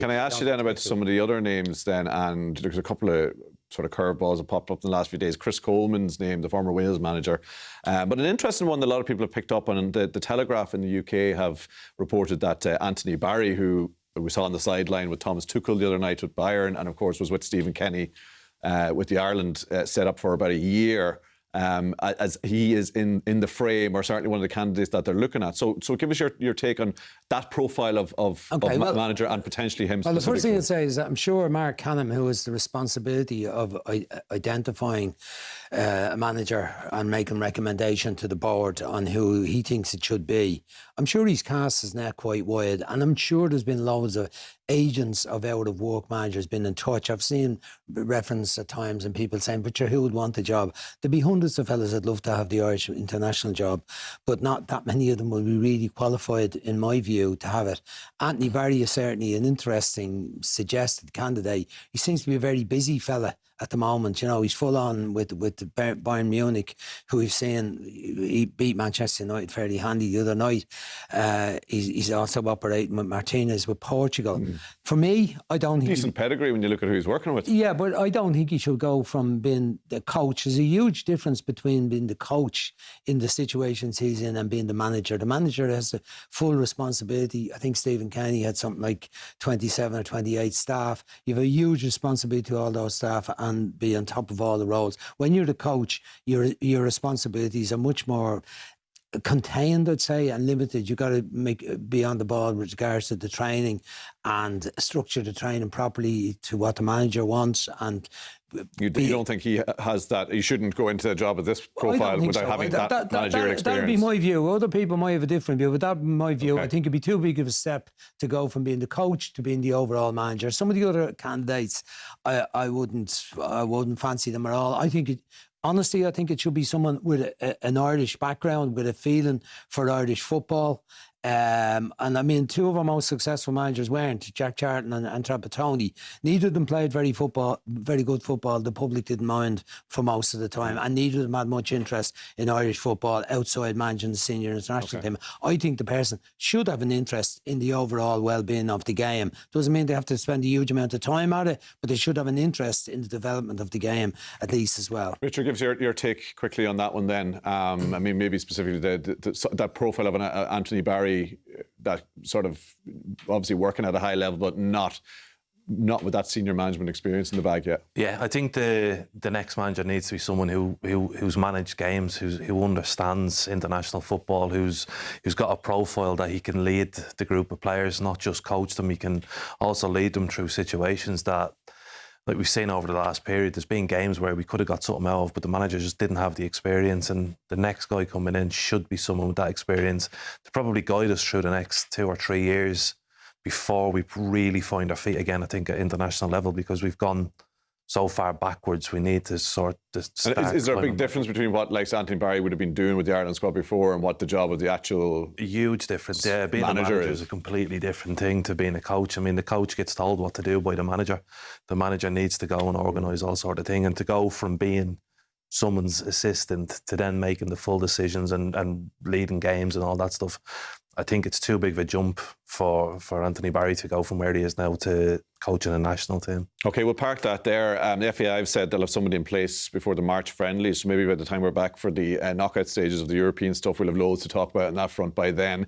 Can I ask you then about some of the other names then? And there's a couple of sort of curveballs that popped up in the last few days. Chris Coleman's name, the former Wales manager. But an interesting one that a lot of people have picked up on, and the Telegraph in the UK have reported that Anthony Barry, who we saw on the sideline with Thomas Tuchel the other night with Bayern, and of course was with Stephen Kenny with the Ireland set-up for about a year, as he is in the frame, or certainly one of the candidates that they're looking at. So give us your take on that profile of manager and potentially him. Well, the first thing I'd say is that I'm sure Mark Canham, who has the responsibility of identifying a manager and making recommendation to the board on who he thinks it should be, I'm sure he's cast his net quite wide, and I'm sure there's been loads of agents of out-of-work managers been in touch. I've seen reference at times and people saying, but who would want the job? There'd be hundreds of fellas that'd love to have the Irish international job, but not that many of them will be really qualified, in my view, to have it. Anthony Barry is certainly an interesting suggested candidate. He seems to be a very busy fella at the moment. You know, he's full on with Bayern Munich, who we've seen, he beat Manchester United fairly handy the other night. He's also operating with Martinez with Portugal. For me, I don't think... Decent pedigree when you look at who he's working with. Yeah, but I don't think he should go from being the coach. There's a huge difference between being the coach in the situations he's in and being the manager. The manager has the full responsibility. I think Stephen Kenny had something like 27 or 28 staff. You have a huge responsibility to all those staff and be on top of all the roles. When you're the coach, your responsibilities are much more contained, I'd say, and limited. You've got to be on the ball with regards to the training and structure the training properly to what the manager wants. And you don't think he has that? He shouldn't go into a job of this profile without having that managerial experience? That would be my view. Other people might have a different view, but that would be my view. Okay. I think it'd be too big of a step to go from being the coach to being the overall manager. Some of the other candidates, I wouldn't fancy them at all. Honestly, I think it should be someone with an Irish background, with a feeling for Irish football. And I mean, two of our most successful managers weren't, Jack Charlton and Trapattoni. Neither of them played very good football. The public didn't mind for most of the time, and neither of them had much interest in Irish football outside managing the senior international team. I think the person should have an interest in the overall well-being of the game. Doesn't mean they have to spend a huge amount of time at it, but they should have an interest in the development of the game at least as well. Richard, give us your take quickly on that one then. I mean, maybe specifically that profile of an Anthony Barry, that sort of obviously working at a high level, but not with that senior management experience in the bag yet. Yeah, I think the next manager needs to be someone who's managed games, who understands international football, who's got a profile that he can lead the group of players, not just coach them. He can also lead them through situations that, like we've seen over the last period, there's been games where we could have got something out of, but the manager just didn't have the experience, and the next guy coming in should be someone with that experience to probably guide us through the next 2 or 3 years before we really find our feet again, I think, at international level, because we've gone so far backwards. We need to sort of start. Is there a big difference between what Anthony Barry would have been doing with the Ireland squad before and what the job of the actual... A huge difference, yeah. Being a manager is a completely different thing to being a coach. I mean, the coach gets told what to do by the manager. The manager needs to go and organise all sort of thing, and to go from being someone's assistant to then making the full decisions and leading games and all that stuff, I think it's too big of a jump for Anthony Barry to go from where he is now to coaching a national team. OK, we'll park that there. The FAI have said they'll have somebody in place before the March friendlies, so maybe by the time we're back for the knockout stages of the European stuff, we'll have loads to talk about on that front by then.